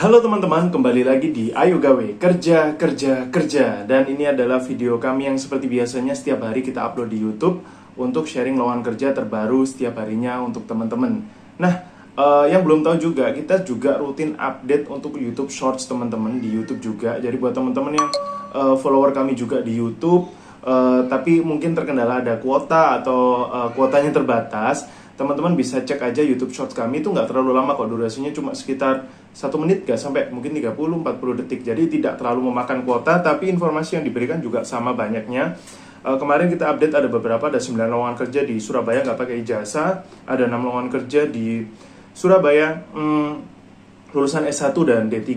Halo teman-teman, kembali lagi di Ayo Gawe, kerja, kerja, kerja. Dan ini adalah video kami yang seperti biasanya setiap hari kita upload di YouTube untuk sharing lowongan kerja terbaru setiap harinya untuk teman-teman. Nah, yang belum tahu juga, kita juga rutin update untuk YouTube Shorts teman-teman di YouTube juga. Jadi buat teman-teman yang follower kami juga di YouTube, tapi mungkin terkendala ada kuota atau kuotanya terbatas, teman-teman bisa cek aja YouTube Shorts kami. Itu nggak terlalu lama kok, durasinya cuma sekitar 1 menit, nggak sampai mungkin 30-40 detik. Jadi tidak terlalu memakan kuota, tapi informasi yang diberikan juga sama banyaknya. Kemarin kita update ada beberapa, ada 9 lowongan kerja di Surabaya nggak pakai ijazah, ada 6 lowongan kerja di Surabaya lulusan S1 dan D3.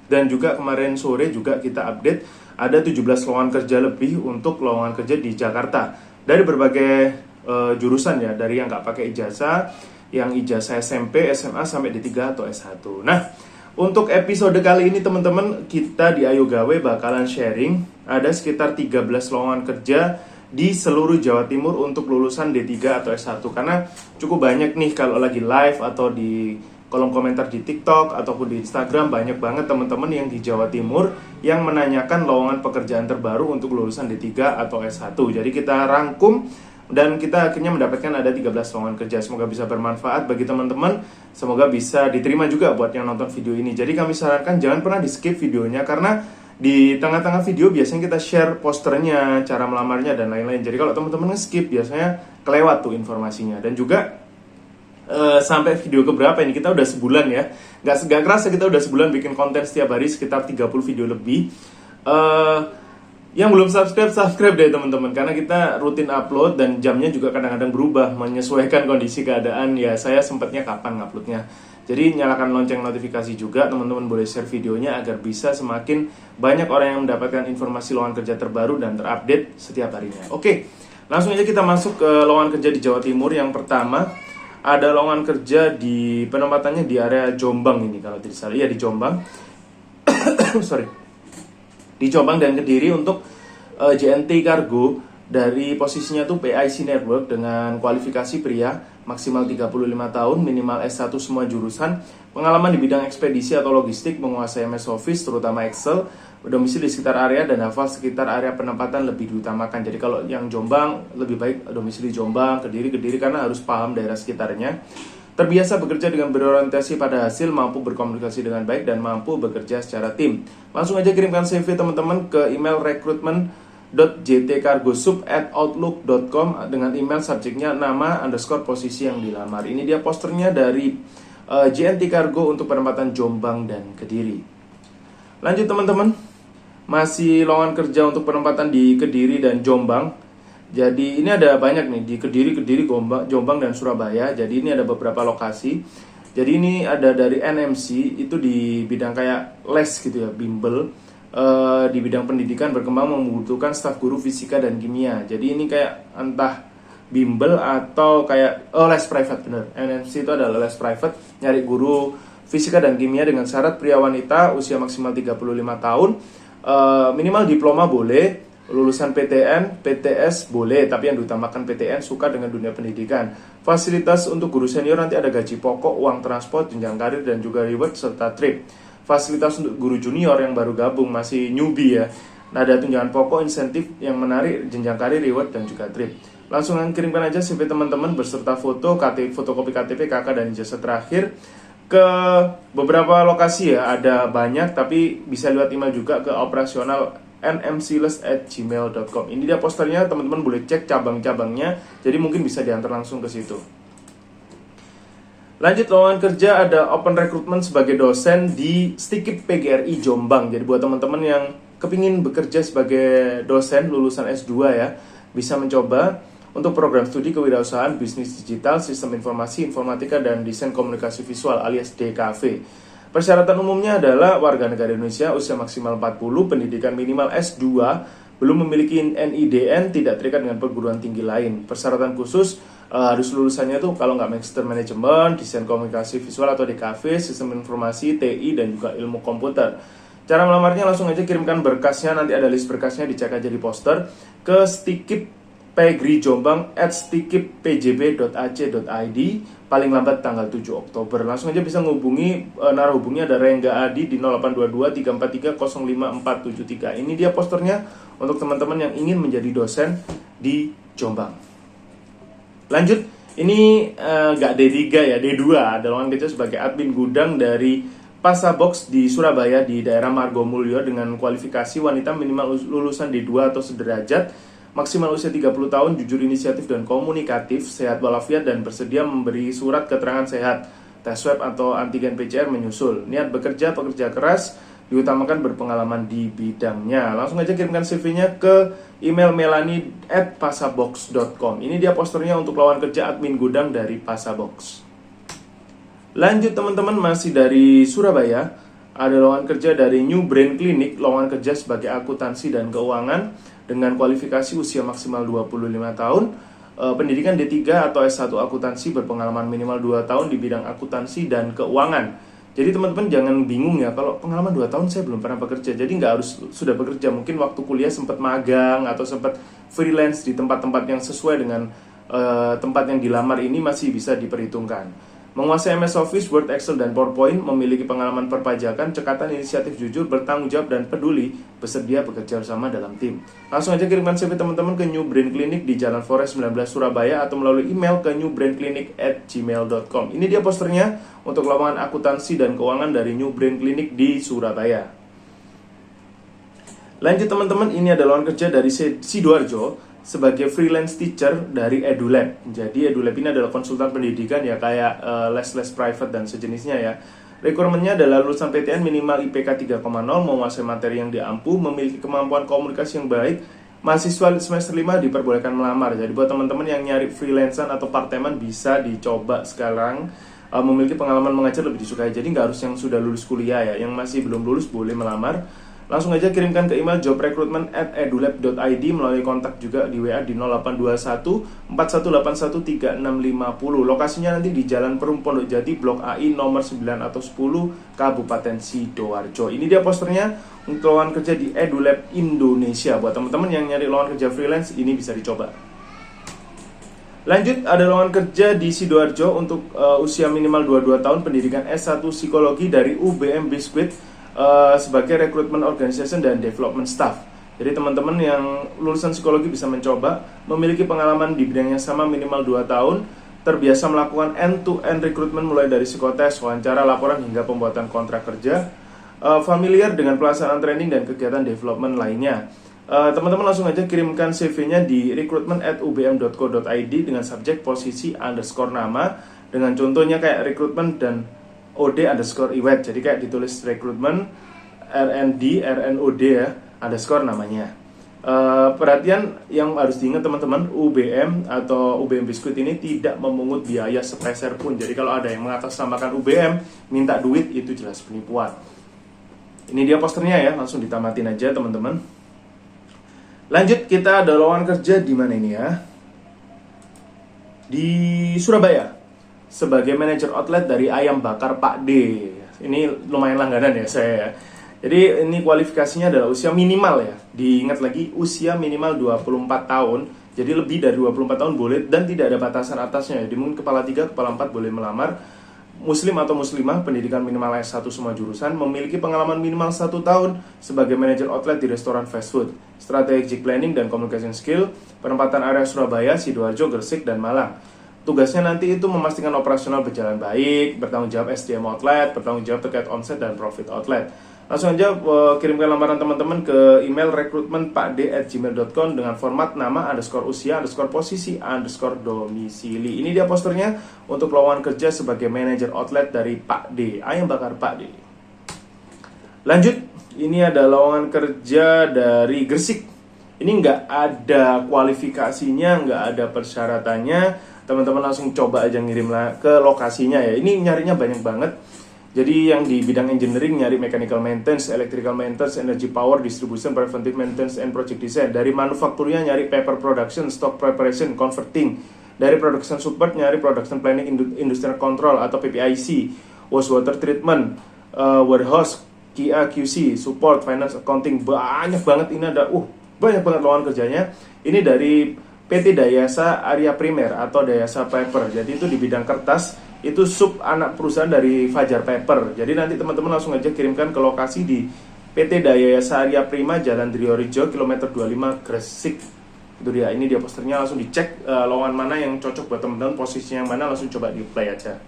Dan juga kemarin sore juga kita update ada 17 lowongan kerja lebih untuk lowongan kerja di Jakarta dari berbagai jurusan ya, dari yang nggak pakai ijazah, yang ijazah SMP, SMA sampai D3 atau S1. Nah, untuk episode kali ini teman-teman, kita di Ayo Gawe bakalan sharing ada sekitar 13 lowongan kerja di seluruh Jawa Timur untuk lulusan D3 atau S1. Karena cukup banyak nih kalau lagi live atau di kolom komentar di TikTok ataupun di Instagram, banyak banget teman-teman yang di Jawa Timur yang menanyakan lowongan pekerjaan terbaru untuk lulusan D3 atau S1. Jadi kita rangkum dan kita akhirnya mendapatkan ada 13 lowongan kerja. Semoga bisa bermanfaat bagi teman-teman. Semoga bisa diterima juga buat yang nonton video ini. Jadi kami sarankan jangan pernah di skip videonya, karena di tengah-tengah video biasanya kita share posternya, cara melamarnya, dan lain-lain. Jadi kalau teman-teman nge-skip biasanya kelewat tuh informasinya. Dan juga sampai video keberapa ini, kita udah sebulan ya, nggak kerasa kita udah sebulan bikin konten setiap hari sekitar 30 video lebih. Yang belum subscribe deh teman-teman, karena kita rutin upload dan jamnya juga kadang-kadang berubah menyesuaikan kondisi keadaan ya, saya sempatnya kapan nguploadnya. Jadi nyalakan lonceng notifikasi juga, teman-teman boleh share videonya agar bisa semakin banyak orang yang mendapatkan informasi lowongan kerja terbaru dan terupdate setiap harinya. Oke, langsung aja kita masuk ke lowongan kerja di Jawa Timur. Yang pertama ada lowongan kerja di penempatannya di area Jombang ini, kalau tidak salah ya, di Jombang. Sorry. Di Jombang dan Kediri untuk JNT Cargo, dari posisinya tuh PIC Network dengan kualifikasi pria maksimal 35 tahun, minimal S1 semua jurusan, pengalaman di bidang ekspedisi atau logistik, menguasai MS Office terutama Excel, domisili di sekitar area dan hafal sekitar area penempatan lebih diutamakan. Jadi kalau yang Jombang lebih baik domisili Jombang, Kediri karena harus paham daerah sekitarnya. Terbiasa bekerja dengan berorientasi pada hasil, mampu berkomunikasi dengan baik, dan mampu bekerja secara tim. Langsung aja kirimkan CV teman-teman ke email recruitment.jtcargosub@outlook.com dengan email subjeknya nama _ posisi yang dilamar. Ini dia posternya dari JNT Cargo untuk penempatan Jombang dan Kediri. Lanjut teman-teman, masih lowongan kerja untuk penempatan di Kediri dan Jombang. Jadi ini ada banyak nih di Kediri, Jombang, dan Surabaya. Jadi ini ada beberapa lokasi. Jadi ini ada dari NMC, itu di bidang kayak les gitu ya, bimbel. Di bidang pendidikan berkembang membutuhkan staf guru fisika dan kimia. Jadi ini kayak entah bimbel atau kayak les private, bener. NMC itu adalah les private, nyari guru fisika dan kimia dengan syarat pria wanita, usia maksimal 35 tahun, minimal diploma boleh, lulusan PTN, PTS boleh, tapi yang diutamakan PTN, suka dengan dunia pendidikan. Fasilitas untuk guru senior nanti ada gaji pokok, uang transport, jenjang karir, dan juga reward serta trip. Fasilitas untuk guru junior yang baru gabung, masih newbie ya, nah, ada tunjangan pokok, insentif yang menarik, jenjang karir, reward, dan juga trip. Langsung kirimkan aja CV teman-teman beserta foto, fotokopi KTP, KK, dan ijazah terakhir ke beberapa lokasi ya, ada banyak, tapi bisa lewat email juga ke operasional nmcles@gmail.com. Ini dia posternya, teman-teman boleh cek cabang-cabangnya, jadi mungkin bisa diantar langsung ke situ. Lanjut, lowongan kerja ada open recruitment sebagai dosen di Stikip PGRI Jombang. Jadi buat teman-teman yang kepingin bekerja sebagai dosen lulusan S2 ya, bisa mencoba untuk program studi kewirausahaan bisnis digital, sistem informasi, informatika, dan desain komunikasi visual alias DKV. Persyaratan umumnya adalah warga negara Indonesia, usia maksimal 40, pendidikan minimal S2, belum memiliki NIDN, tidak terikat dengan perguruan tinggi lain. Persyaratan khusus harus lulusannya tuh kalau nggak Master Management, desain komunikasi visual atau DKV, sistem informasi, TI, dan juga ilmu komputer. Cara melamarnya langsung aja kirimkan berkasnya, nanti ada list berkasnya, dicek aja di poster, ke Stikip PGRI Jombang @stikippjb.ac.id. paling lambat tanggal 7 Oktober. Langsung aja bisa menghubungi, narahubungnya ada Rengga Adi di 0822 343 05473. Ini dia posternya untuk teman-teman yang ingin menjadi dosen di Jombang. Lanjut, ini nggak D3 ya, D2. Ada lowongan kerja sebagai admin gudang dari Pasabox di Surabaya di daerah Margomulyo dengan kualifikasi wanita minimal lulusan D2 atau sederajat, maksimal usia 30 tahun, jujur, inisiatif, dan komunikatif, sehat walafiat, dan bersedia memberi surat keterangan sehat, tes swab atau antigen PCR menyusul. Niat bekerja, pekerja keras, diutamakan berpengalaman di bidangnya. Langsung aja kirimkan CV-nya ke email melani@pasabox.com. Ini dia posternya untuk lowongan kerja admin gudang dari Pasabox. Lanjut teman-teman, masih dari Surabaya, ada lowongan kerja dari New Brain Clinic, lowongan kerja sebagai akuntansi dan keuangan dengan kualifikasi usia maksimal 25 tahun, pendidikan D3 atau S1 akuntansi, berpengalaman minimal 2 tahun di bidang akuntansi dan keuangan. Jadi teman-teman jangan bingung ya, kalau pengalaman 2 tahun saya belum pernah bekerja. Jadi nggak harus sudah bekerja, mungkin waktu kuliah sempat magang atau sempat freelance di tempat-tempat yang sesuai dengan tempat yang dilamar ini masih bisa diperhitungkan. Menguasai MS Office, Word, Excel, dan PowerPoint, memiliki pengalaman perpajakan, cekatan, inisiatif, jujur, bertanggung jawab, dan peduli, bersedia bekerja bersama dalam tim. Langsung aja kirimkan CV teman-teman ke New Brain Clinic di Jalan Forest 19 Surabaya atau melalui email ke newbrainclinic@gmail.com. Ini dia posternya untuk lowongan akuntansi dan keuangan dari New Brain Clinic di Surabaya. Lanjut teman-teman, ini adalah lowongan kerja dari Sidoarjo sebagai freelance teacher dari EduLab. Jadi EduLab ini adalah konsultan pendidikan ya, kayak les-les private dan sejenisnya ya. Requirement-nya adalah lulusan PTN minimal IPK 3,0, menguasai materi yang diampu, memiliki kemampuan komunikasi yang baik. Mahasiswa semester 5 diperbolehkan melamar. Jadi buat teman-teman yang nyari freelancer atau part-timean bisa dicoba sekarang. Memiliki pengalaman mengajar lebih disukai. Jadi nggak harus yang sudah lulus kuliah ya, yang masih belum lulus boleh melamar. Langsung aja kirimkan ke email jobrecruitment@edulab.id, melalui kontak juga di WA di 0821 4181 3650. Lokasinya nanti di Jalan Perum Pondok Jati, Blok AI nomor 9 atau 10, Kabupaten Sidoarjo. Ini dia posternya untuk lowongan kerja di EduLab Indonesia. Buat teman-teman yang nyari lowongan kerja freelance, ini bisa dicoba. Lanjut, ada lowongan kerja di Sidoarjo untuk usia minimal 22 tahun, pendidikan S1 Psikologi dari UBM Biskuit, sebagai Recruitment Organization dan Development Staff. Jadi teman-teman yang lulusan psikologi bisa mencoba, memiliki pengalaman di bidang yang sama minimal 2 tahun, terbiasa melakukan end-to-end recruitment mulai dari psikotes, wawancara, laporan, hingga pembuatan kontrak kerja, familiar dengan pelaksanaan training dan kegiatan development lainnya. Teman-teman langsung aja kirimkan CV-nya di recruitment@ubm.co.id dengan subjek, posisi, underscore nama, dengan contohnya kayak recruitment dan OD_iwet. Jadi kayak ditulis rekrutmen RNOD ya, underscore namanya. Perhatian yang harus diingat teman-teman, UBM atau UBM Biskuit ini tidak memungut biaya sepeser pun. Jadi kalau ada yang mengatasnamakan UBM minta duit, itu jelas penipuan. Ini dia posternya ya, langsung ditamatin aja teman-teman. Lanjut, kita ada lowongan kerja di mana ini ya? Di Surabaya, sebagai manajer outlet dari Ayam Bakar Pak D. Ini lumayan langganan ya saya ya. Jadi ini kualifikasinya adalah usia minimal ya. Diingat lagi, usia minimal 24 tahun. Jadi lebih dari 24 tahun boleh, dan tidak ada batasan atasnya ya. Di mungkin kepala 3, kepala 4 boleh melamar. Muslim atau muslimah, pendidikan minimal S1 semua jurusan, memiliki pengalaman minimal 1 tahun sebagai manajer outlet di restoran fast food. Strategic planning dan communication skill, penempatan area Surabaya, Sidoarjo, Gresik, dan Malang. Tugasnya nanti itu memastikan operasional berjalan baik, bertanggung jawab SDM outlet, bertanggung jawab terkait omset dan profit outlet. Langsung aja kirimkan lamaran teman-teman ke email recruitmentpakd@gmail.com dengan format nama, underscore usia, underscore posisi, underscore domisili. Ini dia posternya untuk lowongan kerja sebagai manajer outlet dari Pak D, Ayam Bakar Pak D. Lanjut, ini ada lowongan kerja dari Gresik. Ini nggak ada kualifikasinya, nggak ada persyaratannya. Teman-teman langsung coba aja ngirim ke lokasinya ya. Ini nyarinya banyak banget. Jadi yang di bidang engineering nyari mechanical maintenance, electrical maintenance, energy power, distribution, preventive maintenance, and project design. Dari manufakturnya nyari paper production, stock preparation, converting. Dari production support nyari production planning, industrial control atau PPIC, wastewater treatment, warehouse, QA, QC, support, finance, accounting. Banyak banget ini ada, banyak banget lowongan kerjanya. Ini dari PT Dayasa Arya Primer atau Dayasa Paper. Jadi itu di bidang kertas, itu sub anak perusahaan dari Fajar Paper. Jadi nanti teman-teman langsung aja kirimkan ke lokasi di PT Dayasa Arya Prima, Jalan Driorejo, kilometer 25, Gresik. Itu dia, ini dia posternya, langsung dicek lowongan mana yang cocok buat teman-teman, posisinya yang mana, langsung coba di-apply aja.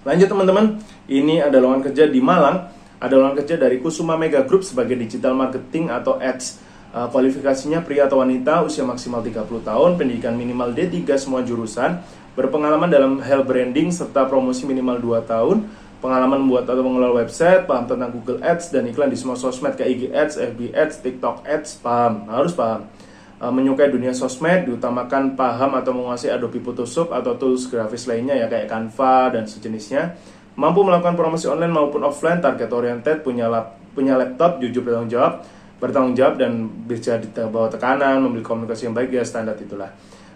Lanjut teman-teman, ini ada lowongan kerja di Malang. Ada lowongan kerja dari Kusuma Mega Group sebagai digital marketing atau ads. Kualifikasinya pria atau wanita, usia maksimal 30 tahun, pendidikan minimal D3 semua jurusan, berpengalaman dalam hal branding serta promosi minimal 2 tahun, pengalaman membuat atau mengelola website, paham tentang Google Ads dan iklan di semua sosmed kayak IG Ads, FB Ads, TikTok Ads, paham, harus paham. Menyukai dunia sosmed, diutamakan paham atau menguasai Adobe Photoshop atau tools grafis lainnya ya kayak Canva dan sejenisnya. Mampu melakukan promosi online maupun offline, target oriented, punya laptop, jujur bertanggung jawab dan bisa di bawah tekanan, memiliki komunikasi yang baik, ya standar itulah.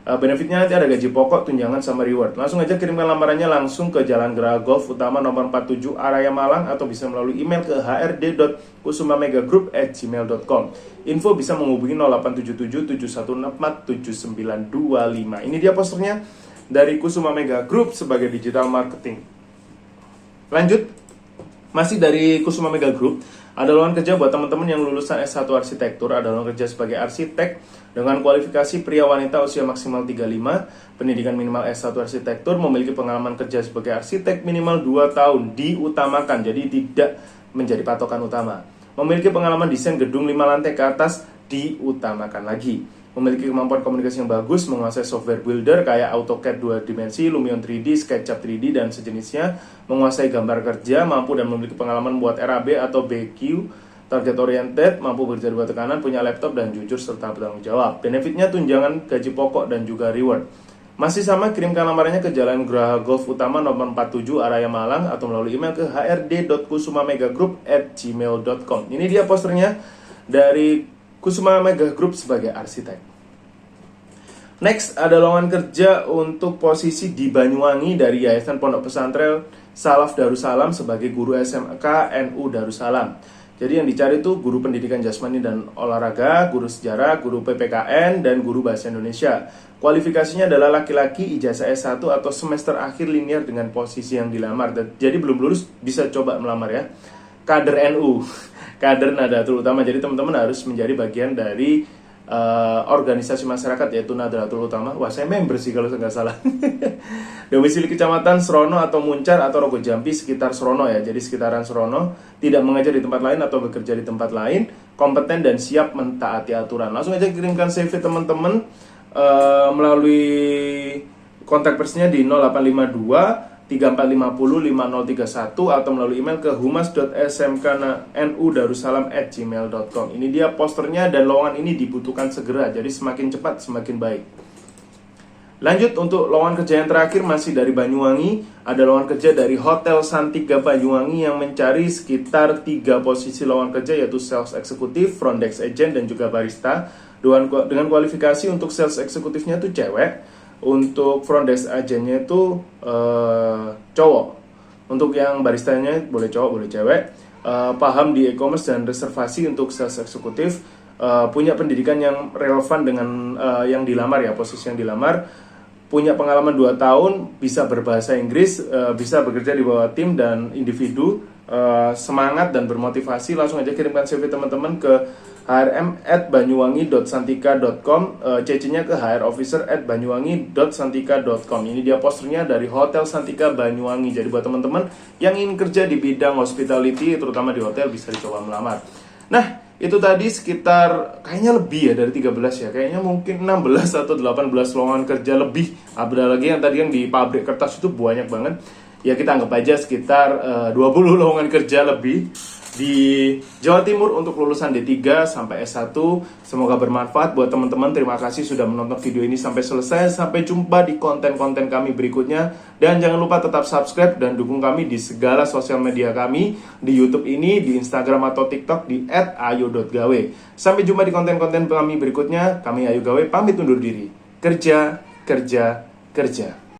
Benefitnya nanti ada gaji pokok, tunjangan sama reward. Langsung aja kirimkan lamarannya langsung ke Jalan Geraha Golf Utama nomor 47 Araya Malang atau bisa melalui email ke hrd.kusumamegagroup@gmail.com. Info bisa menghubungi 0877 714 7925. Ini dia posternya dari Kusuma Mega Group sebagai digital marketing. Lanjut, masih dari Kusuma Mega Group, ada lowongan kerja buat teman-teman yang lulusan S1 arsitektur. Ada lowongan kerja sebagai arsitek dengan kualifikasi pria wanita usia maksimal 35, pendidikan minimal S1 arsitektur, memiliki pengalaman kerja sebagai arsitek minimal 2 tahun, diutamakan, jadi tidak menjadi patokan utama. Memiliki pengalaman desain gedung 5 lantai ke atas, diutamakan lagi. Memiliki kemampuan komunikasi yang bagus, menguasai software builder kayak AutoCAD 2 dimensi, Lumion 3D, SketchUp 3D, dan sejenisnya, menguasai gambar kerja, mampu dan memiliki pengalaman buat RAB atau BQ, target oriented, mampu bekerja di bawah tekanan, punya laptop, dan jujur serta bertanggung jawab. Benefitnya tunjangan, gaji pokok, dan juga reward. Masih sama, kirimkan lamarannya ke Jalan Geraha Golf Utama nomor 47 Araya Malang atau melalui email ke hrd.kusumamegagroup@gmail.com. Ini dia posternya dari Kusuma Mega Group sebagai arsitek. Next, ada lowongan kerja untuk posisi di Banyuwangi dari Yayasan Pondok Pesantren Salaf Darussalam sebagai guru SMK NU Darussalam. Jadi yang dicari itu guru pendidikan jasmani dan olahraga, guru sejarah, guru PPKN, dan guru bahasa Indonesia. Kualifikasinya adalah laki-laki, ijazah S1 atau semester akhir linear dengan posisi yang dilamar. Jadi belum lulus bisa coba melamar ya. Kader NU, kader Nahdlatul Ulama. Jadi teman-teman harus menjadi bagian dari organisasi masyarakat yaitu Nahdlatul Ulama. Wah, saya member sih kalau nggak salah. Domisili kecamatan Serono atau Muncar atau Rogo Jampi sekitar Serono ya. Jadi sekitaran Serono, tidak mengajar di tempat lain atau bekerja di tempat lain, kompeten dan siap mentaati aturan. Langsung aja kirimkan CV teman-teman melalui kontak personnya di 0852 3450 5031 atau melalui email ke humas.smknudarussalam@gmail.com. Ini dia posternya dan lowongan ini dibutuhkan segera, jadi semakin cepat semakin baik. Lanjut untuk lowongan kerja yang terakhir masih dari Banyuwangi. Ada lowongan kerja dari Hotel Santika Banyuwangi yang mencari sekitar 3 posisi lowongan kerja yaitu sales eksekutif, front desk agent, dan juga barista. Dengan kualifikasi untuk sales eksekutifnya itu cewek. Untuk front desk agentnya itu cowok. Untuk yang baristanya boleh cowok, boleh cewek. Paham di e-commerce dan reservasi untuk sales eksekutif. Punya pendidikan yang relevan dengan yang dilamar ya, posisi yang dilamar. Punya pengalaman 2 tahun, bisa berbahasa Inggris, bisa bekerja di bawah tim dan individu. Semangat dan bermotivasi. Langsung aja kirimkan CV teman-teman ke hrm@banyuwangi.santika.com, CC-nya ke hrofficer@banyuwangi.santika.com. Ini dia posternya dari Hotel Santika Banyuwangi. Jadi buat teman-teman yang ingin kerja di bidang hospitality, terutama di hotel, bisa dicoba melamar. Nah, itu tadi sekitar kayaknya lebih ya dari 13 ya. Kayaknya mungkin 16 atau 18 lowongan kerja lebih. Ada lagi yang tadi yang di pabrik kertas itu banyak banget. Ya kita anggap aja sekitar 20 lowongan kerja lebih di Jawa Timur untuk lulusan D3 sampai S1. Semoga bermanfaat buat teman-teman. Terima kasih sudah menonton video ini sampai selesai. Sampai jumpa di konten-konten kami berikutnya. Dan jangan lupa tetap subscribe dan dukung kami di segala sosial media kami, di YouTube ini, di Instagram atau TikTok di @ayo.gawe. Sampai jumpa di konten-konten kami berikutnya. Kami Ayo Gawe pamit undur diri. Kerja, kerja, kerja.